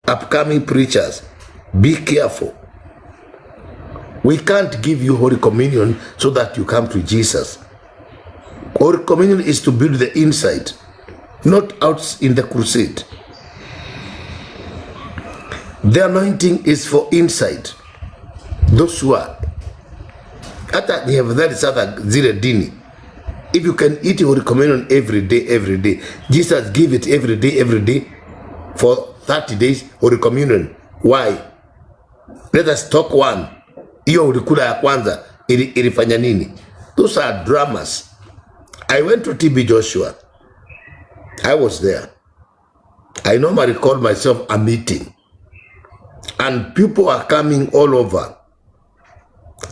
upcoming preachers, be careful. We can't give you Holy Communion so that you come to Jesus. Holy Communion is to build the inside, not out in the crusade. The anointing is for inside. Those who are hata ni afadhali sasa zile dini. If you can eat Holy Communion every day, Jesus give it every day for 30 days Holy Communion. Why? Let us talk one. Hiyo ulikula ya kwanza ilifanya nini? Those are dramas. I went to TB Joshua. I was there. I normally call myself a meeting. And people are coming all over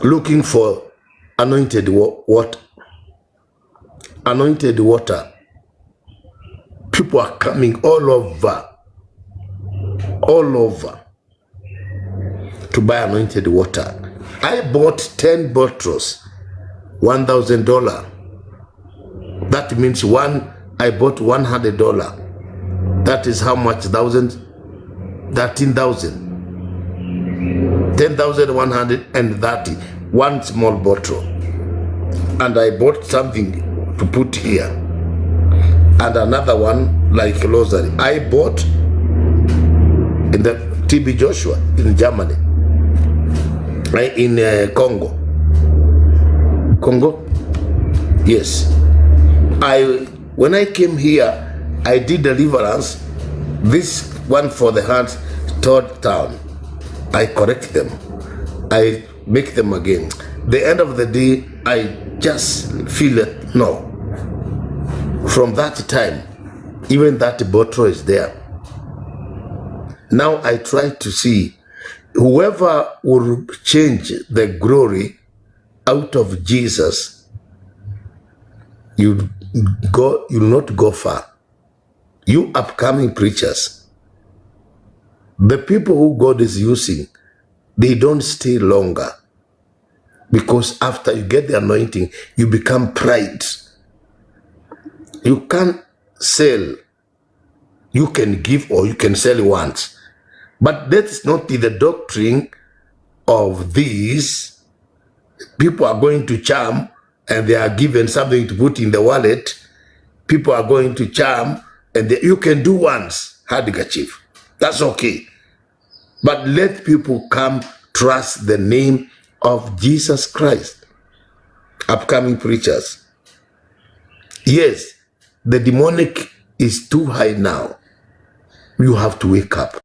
looking for anointed water. Anointed water. People are coming all over to buy anointed water. I bought 10 bottles, $1,000. That means I bought $100. That is how much? 13,000. 10,130. One small bottle. And I bought something to put here. And another one like rosary. I bought in the TB Joshua in Germany. In Congo. Yes. When I came here, I did deliverance. This one for the hands, third town. I correct them. I make them again. The end of the day, I just feel it. No. From that time, even that bottle is there. Now I try to see whoever will change the glory out of Jesus, you'll not go far. You upcoming preachers, the people who God is using, they don't stay longer. Because after you get the anointing, you become pride. You can't sell. You can give or you can sell once. But that's not the doctrine of these. People are going to charm and they are given something to put in the wallet. People are going to charm and you can do once, handkerchief. That's okay. But let people come trust the name of Jesus Christ. Upcoming preachers. Yes, the demonic is too high now. You have to wake up.